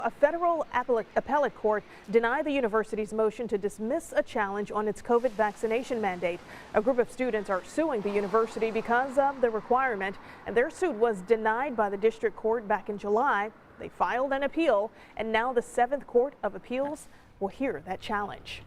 A federal appellate court denied the university's motion to dismiss a challenge on its COVID vaccination mandate. A group of students are suing the university because of the requirement, and their suit was denied by the district court back in July. They filed an appeal, and now the Seventh Court of Appeals will hear that challenge.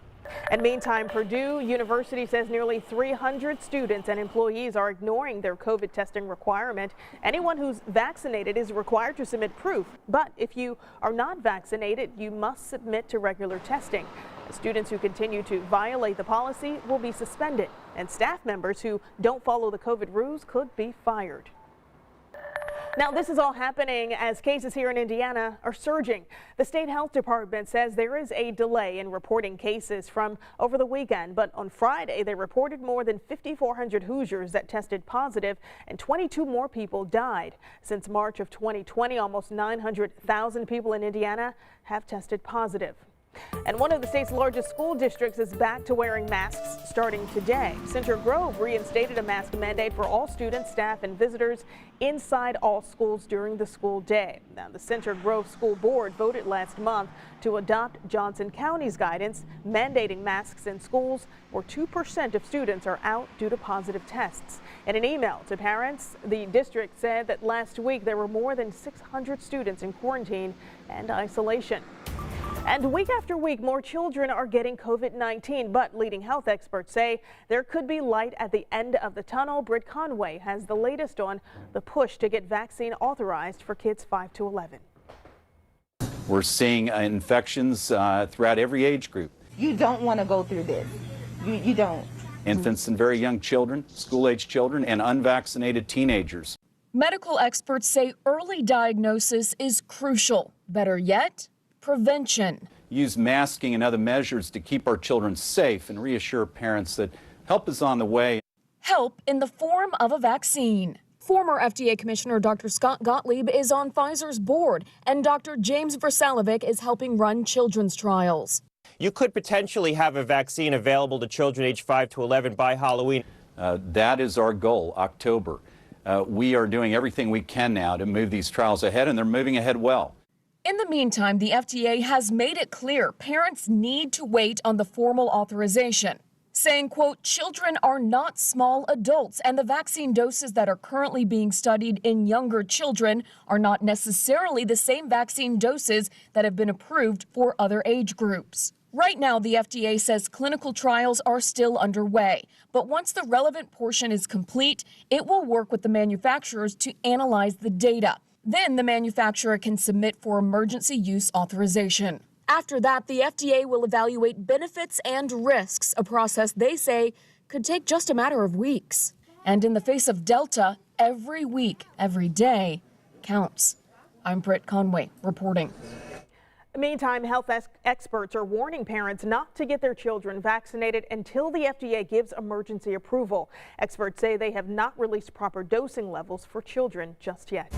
And meantime, Purdue University says nearly 300 students and employees are ignoring their COVID testing requirement. Anyone who's vaccinated is required to submit proof, but if you are not vaccinated, you must submit to regular testing. Students who continue to violate the policy will be suspended, and staff members who don't follow the COVID rules could be fired. Now, this is all happening as cases here in Indiana are surging. The state health department says there is a delay in reporting cases from over the weekend, but on Friday they reported more than 5,400 Hoosiers that tested positive, and 22 more people died. Since March of 2020, almost 900,000 people in Indiana have tested positive. And one of the state's largest school districts is back to wearing masks starting today. Center Grove reinstated a mask mandate for all students, staff, and visitors inside all schools during the school day. Now, the Center Grove School Board voted last month to adopt Johnson County's guidance mandating masks in schools where 2% of students are out due to positive tests. In an email to parents, the district said that last week there were more than 600 students in quarantine and isolation. And week after week, more children are getting COVID-19, but leading health experts say there could be light at the end of the tunnel. Britt Conway has the latest on the push to get vaccine authorized for kids 5 to 11. We're seeing infections throughout every age group. You don't want to go through this. You don't. Infants and very young children, school-age children, and unvaccinated teenagers. Medical experts say early diagnosis is crucial. Better yet, prevention. Use masking and other measures to keep our children safe and reassure parents that help is on the way. Help in the form of a vaccine. Former FDA Commissioner Dr. Scott Gottlieb is on Pfizer's board, and Dr. James Versalovic is helping run children's trials. You could potentially have a vaccine available to children aged 5 to 11 by Halloween. That is our goal, October. We are doing everything we can now to move these trials ahead, and they're moving ahead well. In the meantime, the FDA has made it clear parents need to wait on the formal authorization, saying, quote, children are not small adults, and the vaccine doses that are currently being studied in younger children are not necessarily the same vaccine doses that have been approved for other age groups. Right now, the FDA says clinical trials are still underway, but once the relevant portion is complete, it will work with the manufacturers to analyze the data. Then the manufacturer can submit for emergency use authorization. After that, the FDA will evaluate benefits and risks, a process they say could take just a matter of weeks. And in the face of Delta, every week, every day counts. I'm Britt Conway reporting. Meantime, health experts are warning parents not to get their children vaccinated until the FDA gives emergency approval. Experts say they have not released proper dosing levels for children just yet.